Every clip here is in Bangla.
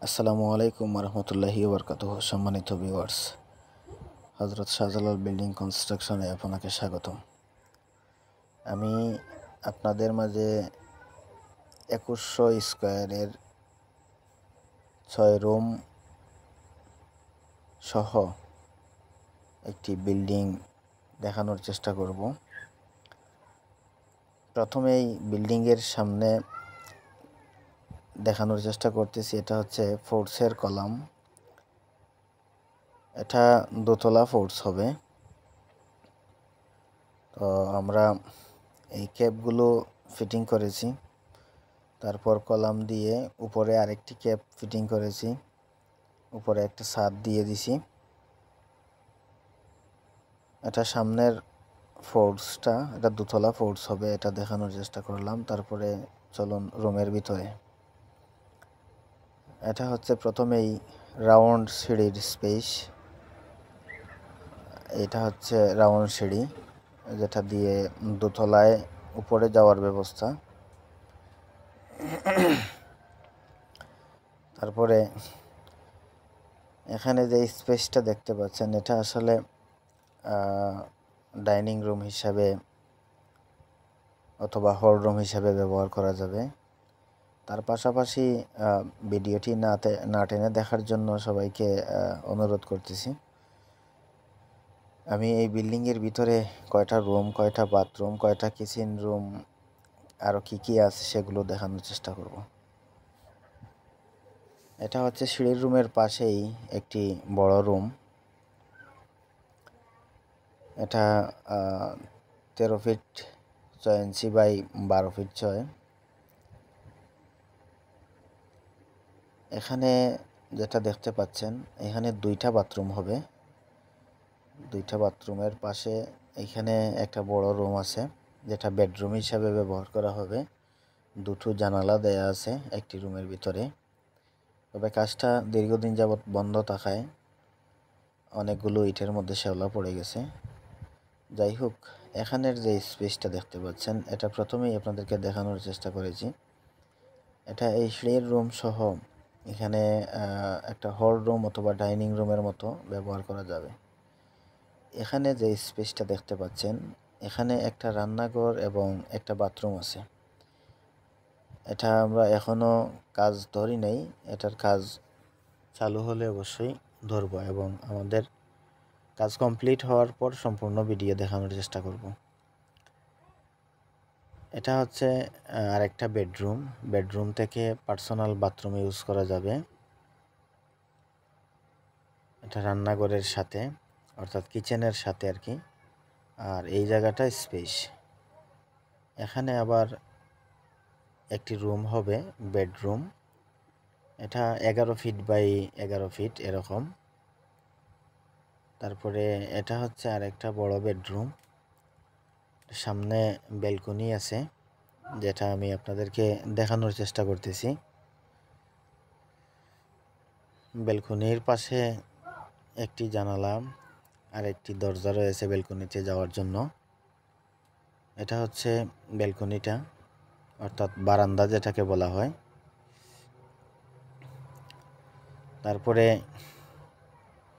আসসালামু আলাইকুম রহমতুল্লাহি ওবরকাতুহ। সম্মানিত ভিউয়ার্স, হজরত শাহজালাল বিল্ডিং কনস্ট্রাকশনে আপনাকে স্বাগতম। আমি আপনাদের মাঝে 2100 স্কোয়ারের 6 রুম সহ একটি বিল্ডিং দেখানোর চেষ্টা করব। প্রথমেই বিল্ডিংয়ের সামনে দেখানোর চেষ্টা করতেছি, এটা হচ্ছে ফোর্সের কলাম। এটা দোতলা ফোর্স হবে। তো আমরা এই ক্যাপগুলো ফিটিং করেছি, তারপর কলাম দিয়ে উপরে আরেকটি ক্যাপ ফিটিং করেছি, উপরে একটা ছাদ দিয়ে দিছি। এটা সামনের ফোর্সটা, এটা দোতলা ফোর্স হবে, এটা দেখানোর চেষ্টা করলাম। তারপরে চলুন রুমের ভিতরে। এটা হচ্ছে প্রথমেই রাউন্ড সিঁড়ির স্পেস। এটা হচ্ছে রাউন্ড সিঁড়ি, যেটা দিয়ে দোতলায় উপরে যাওয়ার ব্যবস্থা। তারপরে এখানে যে স্পেসটা দেখতে পাচ্ছেন, এটা আসলে ডাইনিং রুম হিসাবে অথবা হল রুম হিসাবে ব্যবহার করা যাবে। তার পাশাপাশি ভিডিওটি না টেনে দেখার জন্য সবাইকে অনুরোধ করতেছি। আমি এই বিল্ডিংয়ের ভিতরে কয়টা রুম, কয়টা বাথরুম, কয়টা কিচেন রুম, আরও কী আছে সেগুলো দেখানোর চেষ্টা করব। এটা হচ্ছে সিঁড়ির রুমের পাশেই একটি বড় রুম। এটা 13 ফিট 6 ইঞ্চি বাই 12 ফিট 6। এখানে যেটা দেখতে পাচ্ছেন, এখানে 2টা বাথরুম হবে। 2টা বাথরুমের পাশে এখানে একটা বড় রুম আছে, যেটা বেডরুম হিসাবে ব্যবহার করা হবে। 2টো জানালা দেয়া আছে একটি রুমের ভিতরে। তবে কাজটা দীর্ঘদিন যাবৎ বন্ধ থাকায় অনেকগুলো ইটের মধ্যে শ্যাওলা পড়ে গেছে। যাই হোক, এখানের যে স্পেসটা দেখতে পাচ্ছেন, এটা প্রথমেই আপনাদেরকে দেখানোর চেষ্টা করেছি। এটা এই সিঁড়ির রুম সহ এখানে একটা হল রুম অথবা ডাইনিং রুমের মতো ব্যবহার করা যাবে। এখানে যে স্পেসটা দেখতে পাচ্ছেন, এখানে একটা রান্নাঘর এবং একটা বাথরুম আছে। এটা আমরা এখনও কাজ ধরি নাই, এটার কাজ চালু হলে অবশ্যই ধরবো এবং আমাদের কাজ কমপ্লিট হওয়ার পর সম্পূর্ণ ভিডিও দেখানোর চেষ্টা করব। এটা হচ্ছে আরেকটা বেডরুম। বেডরুম থেকে পার্সোনাল বাথরুম ইউজ করা যাবে। এটা রান্নাঘরের সাথে, অর্থাৎ কিচেনের সাথে আর কি। আর এই জায়গাটা স্পেস। এখানে আবার একটি রুম হবে, বেডরুম। এটা 11 ফিট বাই 11 ফিট এরকম। তারপরে এটা হচ্ছে আরেকটা বড় বেডরুম। সামনে ব্যালকনি আছে, যেটা আমি আপনাদেরকে দেখানোর চেষ্টা করতেছি। ব্যালকনির পাশে একটি জানালা আর একটি দরজা রয়েছে ব্যালকনিতে যাওয়ার জন্য। এটা হচ্ছে ব্যালকনিটা, অর্থাৎ বারান্দা যেটাকে বলা হয়। তারপরে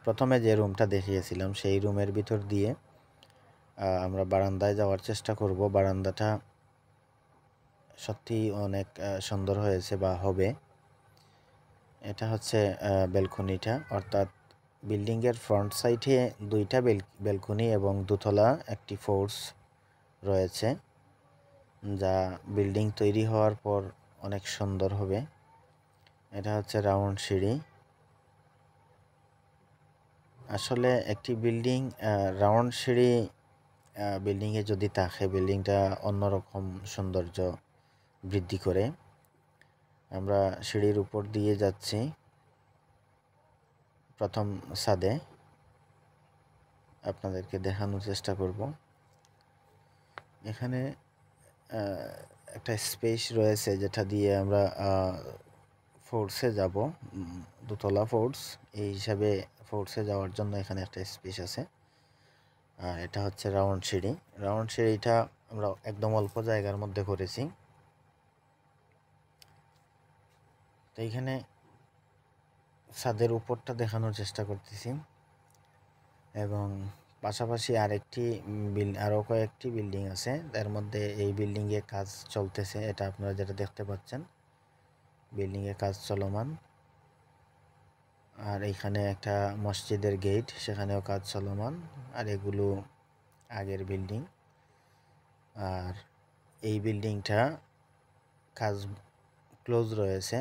প্রথমে যে রুমটা দেখিয়েছিলাম, সেই রুমের ভিতর দিয়ে আমরা বারান্দায় যাওয়ার চেষ্টা করব। বারান্দাটা সত্যি অনেক সুন্দর হয়েছে বা হবে। এটা হচ্ছে ব্যালকনিটা, অর্থাৎ বিল্ডিংয়ের ফ্রন্ট সাইডে 2টা ব্যালকনি এবং দোতলা একটি ফোর্স রয়েছে, যা বিল্ডিং তৈরি হওয়ার পর অনেক সুন্দর হবে। এটা হচ্ছে রাউন্ড সিঁড়ি। আসলে একটি বিল্ডিং রাউন্ড সিঁড়ি বিল্ডিংয়ে যদি থাকে, বিল্ডিংটা অন্যরকম সৌন্দর্য বৃদ্ধি করে। আমরা সিঁড়ির উপর দিয়ে যাচ্ছি প্রথম ছাদে, আপনাদেরকে দেখানোর চেষ্টা করব। এখানে একটা স্পেস রয়েছে, যেটা দিয়ে আমরা ফোর্সে যাব, দোতলা ফোর্স। এই হিসাবে ফোর্সে যাওয়ার জন্য এখানে একটা স্পেস আছে। আর এটা হচ্ছে রাউন্ড সিঁড়ি। রাউন্ড সিঁড়িটা আমরা একদম অল্প জায়গার মধ্যে করেছি। তো এইখানে ছাদের উপরটা দেখানোর চেষ্টা করতেছি এবং পাশাপাশি আরও কয়েকটি বিল্ডিং আছে। তার মধ্যে এই বিল্ডিংয়ে কাজ চলতেছে, এটা আপনারা যেটা দেখতে পাচ্ছেন বিল্ডিংয়ে কাজ চলমান। আর এইখানে একটা মসজিদের গেট, সেখানেও কাজ চলমান। আর এগুলো আগের বিল্ডিং। আর এই বিল্ডিংটা কাজ ক্লোজ রয়েছে।